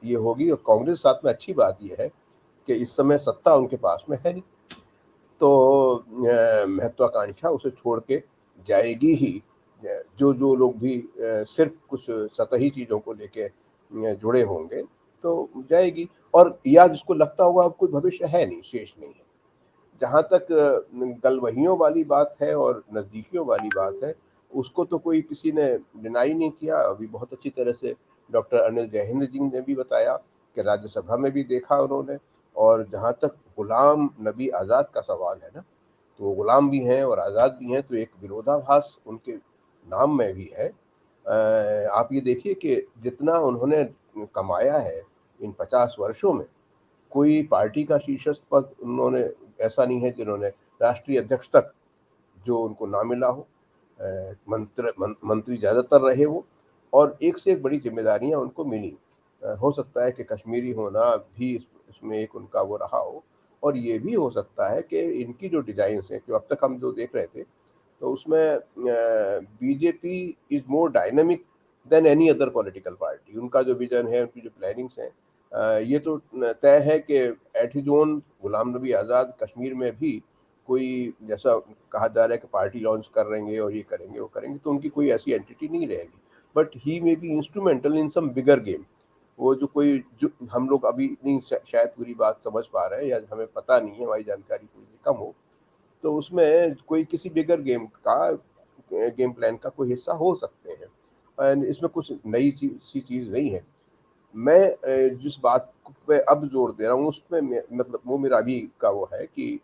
ये होगी। और कांग्रेस साथ में अच्छी बात ये है कि इस समय सत्ता उनके पास में है नहीं, तो महत्वाकांक्षा उसे छोड़ के जाएगी ही। जो लोग भी सिर्फ कुछ सतही चीज़ों को लेके जुड़े होंगे तो जाएगी, और या जिसको लगता होगा अब कोई भविष्य है नहीं, शेष नहीं है। जहाँ तक गलवहियों वाली बात है और नज़दीकियों वाली बात है, उसको तो कोई किसी ने डिनाई नहीं किया। अभी बहुत अच्छी तरह से डॉक्टर अनिल जैहिंद जी ने भी बताया कि राज्यसभा में भी देखा उन्होंने। और जहाँ तक गुलाम नबी आज़ाद का सवाल है ना, तो वो गुलाम भी हैं और आज़ाद भी हैं, तो एक विरोधाभास उनके नाम में भी है। आप ये देखिए कि जितना उन्होंने कमाया है इन 50 वर्षों में, कोई पार्टी का शीर्षस्थ पद उन्होंने ऐसा नहीं है जिन्होंने राष्ट्रीय अध्यक्ष तक जो उनको ना मिला हो। मंत्री ज़्यादातर रहे वो, और एक से एक बड़ी जिम्मेदारियां उनको मिली। हो सकता है कि कश्मीरी होना भी इसमें एक उनका वो रहा हो, और ये भी हो सकता है कि इनकी जो डिजाइन्स हैं, जो अब तक हम जो देख रहे थे, तो उसमें BJP is more dynamic than any other political party. उनका जो विजन है, उनकी जो प्लानिंग्स हैं, ये तो तय है कि at his own Ghulam Nabi Azad Kashmir में भी कोई, जैसा कहा जा रहा है कि पार्टी लॉन्च कर रहेंगे और ये करेंगे वो करेंगे, तो उनकी कोई ऐसी एंटिटी नहीं रहेगी। But he may be instrumental in some bigger game. वो जो हम लोग अभी नहीं शायद पूरी बात समझ पा रहे हैं, या हमें पता नहीं है, हमारी जानकारी थोड़ी कम हो, तो उसमें कोई किसी बिगर गेम प्लान का कोई हिस्सा हो सकते हैं। एंड इसमें कुछ नई सी चीज़ नहीं है। मैं जिस बात पे अब जोर दे रहा हूँ उसमें मतलब वो मेरा अभी का वो है कि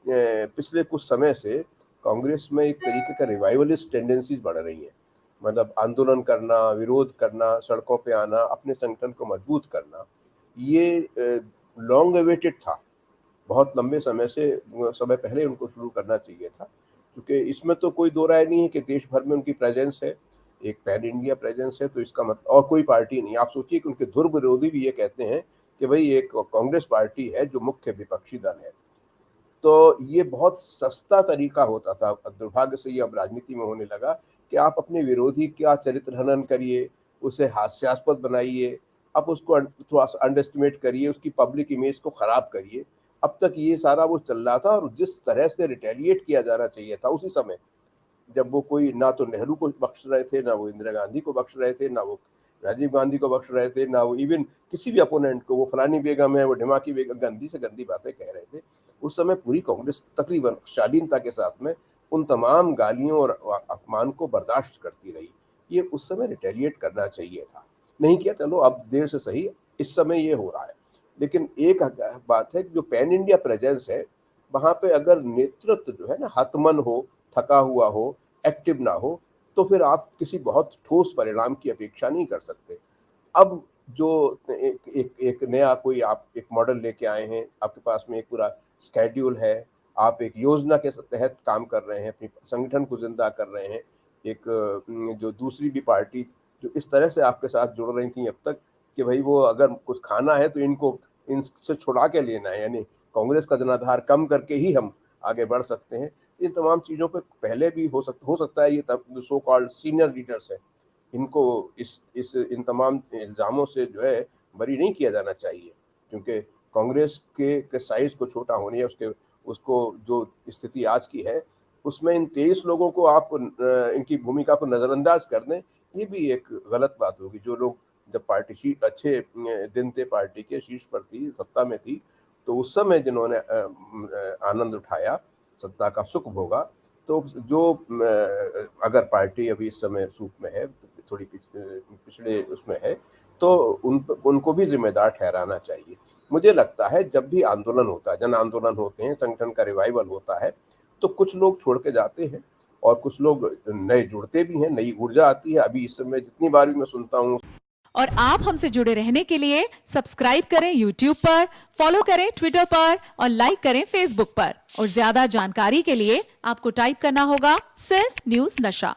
पिछले कुछ समय से कांग्रेस में एक तरीके का रिवाइवलिस्ट टेंडेंसीज बढ़ रही हैं। मतलब आंदोलन करना, विरोध करना, सड़कों पे आना, अपने संगठन को मजबूत करना, ये लॉन्ग अवेटेड था। बहुत लंबे समय पहले उनको शुरू करना चाहिए था, क्योंकि इसमें तो कोई दो राय नहीं है कि देश भर में उनकी प्रेजेंस है, एक पैन इंडिया प्रेजेंस है। तो इसका मतलब और कोई पार्टी नहीं। आप सोचिए कि उनके धुर विरोधी भी ये कहते हैं कि भाई एक कांग्रेस पार्टी है जो मुख्य विपक्षी दल है। तो ये बहुत सस्ता तरीका होता था। दुर्भाग्य से ये अब राजनीति में होने लगा कि आप अपने विरोधी का चरित्र हनन करिए, उसे हास्यास्पद बनाइए, आप उसको थोड़ा सा अंडर एस्टिमेट करिए, उसकी पब्लिक इमेज को खराब करिए। अब तक ये सारा वो चल रहा था, और जिस तरह से रिटेलिएट किया जाना चाहिए था उसी समय, जब वो कोई ना तो नेहरू को बख्श रहे थे, ना वो इंदिरा गांधी को बख्श रहे थे, ना वो राजीव गांधी को बख्श रहे थे, ना वो इवन किसी भी अपोनेंट को, वो फलानी बेगम है, वो ढिमाकी बेगम, गंदी से गंदी बातें कह रहे थे। उस समय पूरी कांग्रेस तकरीबन शालीनता के साथ में उन तमाम गालियों और अपमान को बर्दाश्त करती रही। ये उस समय रिटेलिएट करना चाहिए था, नहीं किया। चलो अब देर से सही, इस समय ये हो रहा है। लेकिन एक बात है कि जो पैन इंडिया प्रेजेंस है, वहां पे अगर नेतृत्व जो है ना हतमन हो, थका हुआ हो, एक्टिव ना हो, तो फिर आप किसी बहुत ठोस परिणाम की अपेक्षा नहीं कर सकते। अब जो एक नया कोई आप एक मॉडल लेके आए हैं, आपके पास में एक पूरा स्केड्यूल है, आप एक योजना के तहत काम कर रहे हैं, अपने संगठन को जिंदा कर रहे हैं। एक जो दूसरी भी पार्टी जो इस तरह से आपके साथ जुड़ रही थी अब तक कि भाई वो अगर कुछ खाना है तो इनको इनसे छुड़ा के लेना है, यानी कांग्रेस का जनाधार कम करके ही हम आगे बढ़ सकते हैं। इन तमाम चीज़ों पे पहले भी हो सकता है ये सो कॉल्ड सीनियर लीडर्स है, इनको इस इन तमाम इल्ज़ामों से जो है बरी नहीं किया जाना चाहिए, क्योंकि कांग्रेस के साइज को छोटा होने या उसको जो स्थिति आज की है, उसमें इन 23 लोगों को आप इनकी भूमिका को नज़रअंदाज कर दें, ये भी एक गलत बात होगी। जो लोग जब पार्टी अच्छे दिन थे, पार्टी के शीर्ष पर थी, सत्ता में थी, तो उस समय जिन्होंने आनंद उठाया, सत्ता का सुख भोगा, तो जो अगर पार्टी अभी इस समय सूख में है, थोड़ी पिछड़े उसमें है, तो उनको भी जिम्मेदार ठहराना चाहिए। मुझे लगता है जब भी आंदोलन होता है, जन आंदोलन होते हैं, संगठन का रिवाइवल होता है, तो कुछ लोग छोड़ के जाते हैं और कुछ लोग नए जुड़ते भी हैं, नई ऊर्जा आती है। अभी इस समय जितनी बार भी मैं सुनता हूँ। और आप हमसे जुड़े रहने के लिए सब्सक्राइब करें YouTube पर, फॉलो करें ट्विटर पर और लाइक करें Facebook पर। और ज्यादा जानकारी के लिए आपको टाइप करना होगा सिर्फ न्यूज़ नशा।